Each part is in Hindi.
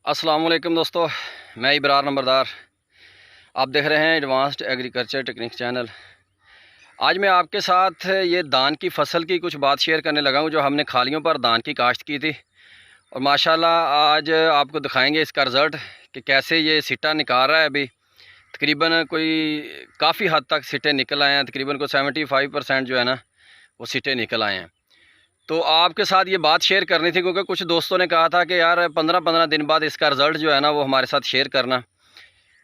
अस्सलामुअलैकुम दोस्तों, मैं इब्रार नंबरदार। आप देख रहे हैं एडवांस्ड एग्रीकल्चर टेक्निक्स चैनल। आज मैं आपके साथ ये धान की फसल की कुछ बात शेयर करने लगा हूँ, जो हमने खालियों पर धान की काश्त की थी। और माशाल्लाह आज आपको दिखाएंगे इसका रिज़ल्ट कि कैसे ये सिट्टा निकाल रहा है। अभी तकरीबन कोई काफ़ी हद तक सिट्टे निकल आए हैं, तकरीबन कोई 75% जो है ना वो सिट्टे निकल आए हैं। तो आपके साथ ये बात शेयर करनी थी, क्योंकि कुछ दोस्तों ने कहा था कि यार 15-15 दिन बाद इसका रिज़ल्ट जो है ना वो हमारे साथ शेयर करना।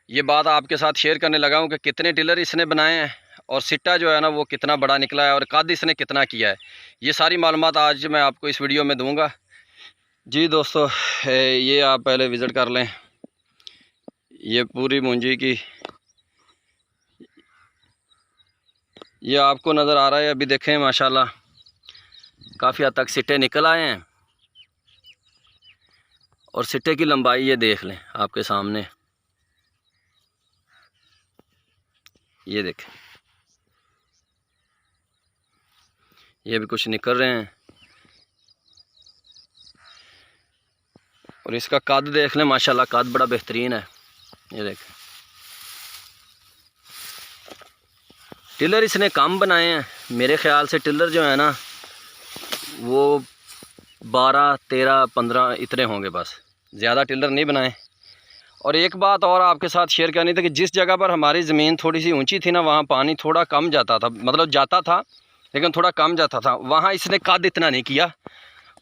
ये बात आपके साथ शेयर करने लगा हूँ कि कितने टिलर इसने बनाए हैं और सिट्टा जो है ना वो कितना बड़ा निकला है और कद इसने कितना किया है। ये सारी मालूमात आज मैं आपको इस वीडियो में दूँगा। जी दोस्तों, ये आप पहले विज़िट कर लें। ये पूरी मूंजी की ये आपको नज़र आ रहा है। अभी देखें माशाल्लाह काफ़ी हद तक सिट्टे निकल आए हैं और सिट्टे की लंबाई ये देख लें आपके सामने। ये देखें, ये भी कुछ निकल रहे हैं और इसका कद देख लें। माशाल्लाह कद बड़ा बेहतरीन है। ये देखें, टिलर इसने कम बनाए हैं। मेरे ख्याल से टिलर जो है ना वो 12, 13, 15 इतने होंगे, बस ज़्यादा टिलर नहीं बनाए। और एक बात और आपके साथ शेयर करनी थी कि जिस जगह पर हमारी ज़मीन थोड़ी सी ऊंची थी ना, वहाँ पानी थोड़ा कम जाता था, मतलब जाता था लेकिन थोड़ा कम जाता था। वहाँ इसने कद इतना नहीं किया।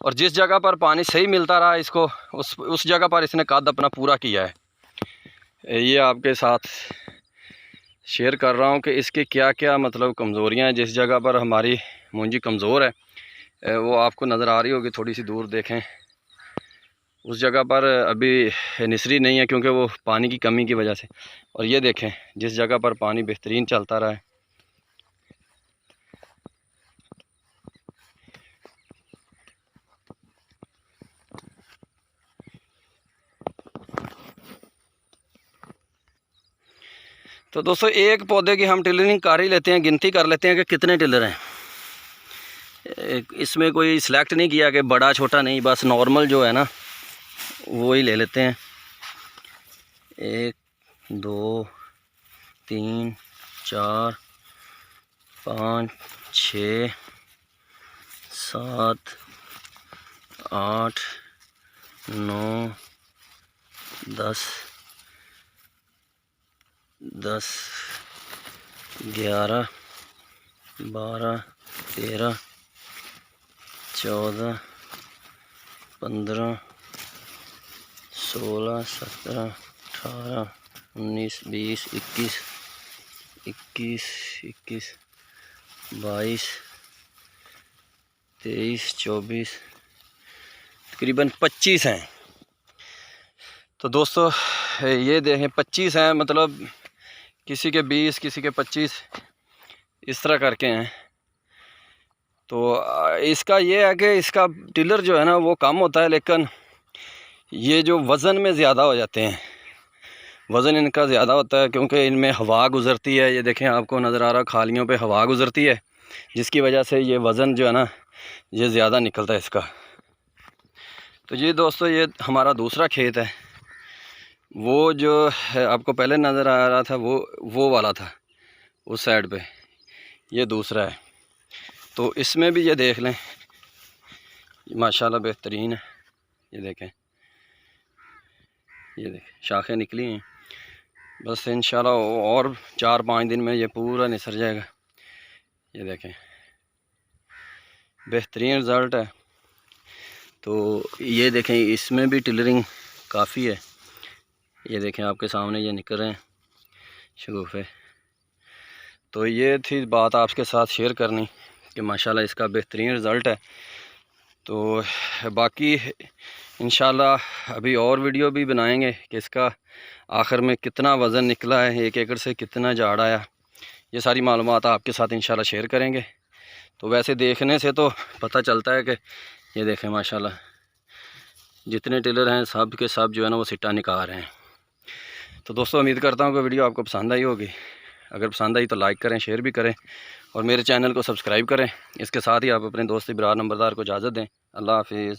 और जिस जगह पर पानी सही मिलता रहा इसको, उस जगह पर इसने कद अपना पूरा किया है। ये आपके साथ शेयर कर रहा हूँ कि इसके क्या क्या मतलब कमज़ोरियाँ हैं। जिस जगह पर हमारी मूंजी कमज़ोर है वो आपको नज़र आ रही होगी, थोड़ी सी दूर देखें। उस जगह पर अभी निसरी नहीं है क्योंकि वो पानी की कमी की वजह से। और ये देखें जिस जगह पर पानी बेहतरीन चलता रहा है। तो दोस्तों, एक पौधे की हम टिलरिंग कर ही लेते हैं, गिनती कर लेते हैं कि कितने टिलर हैं। इसमें कोई सिलेक्ट नहीं किया कि बड़ा छोटा नहीं, बस नॉर्मल जो है ना वो ही ले लेते हैं। 1, 2, 3, 4, 5, 6, 7, 8, 9, 10, 11, 12, 13, 14, 15, 16, 17, 18, 19, 20, 21, 22, 23, 24, तकरीबन 25 हैं। तो दोस्तों ये देखें 25 हैं, मतलब किसी के 20, किसी के 25 इस तरह करके हैं। तो इसका ये है कि इसका टिलर जो है ना वो कम होता है, लेकिन ये जो वज़न में ज़्यादा हो जाते हैं। वज़न इनका ज़्यादा होता है क्योंकि इनमें हवा गुज़रती है। ये देखें आपको नज़र आ रहा है, खालियों पे हवा गुज़रती है, जिसकी वजह से ये वज़न जो है ना ये ज़्यादा निकलता है इसका। तो ये दोस्तों, ये हमारा दूसरा खेत है। वो जो है आपको पहले नज़र आ रहा था वो वाला था उस साइड पे, ये दूसरा है। तो इसमें भी ये देख लें माशाल्लाह बेहतरीन है। ये देखें, ये देखें शाखें निकली हैं। बस इंशाल्लाह और 4-5 दिन में ये पूरा निसर जाएगा। ये देखें बेहतरीन रिज़ल्ट है। तो ये देखें इसमें भी टिलरिंग काफ़ी है। ये देखें आपके सामने ये निकल रहे हैं शगुफ़े। तो ये थी बात आपके साथ शेयर करनी कि माशाल्लाह इसका बेहतरीन रिज़ल्ट है। तो बाकी इंशाल्लाह अभी और वीडियो भी बनाएंगे कि इसका आखिर में कितना वज़न निकला है, 1 एकड़ से कितना झाड़ आया। ये सारी मालूमात आपके साथ इंशाल्लाह शेयर करेंगे। तो वैसे देखने से तो पता चलता है कि ये देखें माशाल्लाह जितने टिलर हैं सब के सब जो है ना वो सिट्टा निकाल रहे हैं। तो दोस्तों, उम्मीद करता हूँ कि वीडियो आपको पसंद आई होगी। अगर पसंद आई तो लाइक करें, शेयर भी करें और मेरे चैनल को सब्सक्राइब करें। इसके साथ ही आप अपने दोस्त इब्रार नंबरदार को इजाज़त दें। अल्लाह हाफिज़।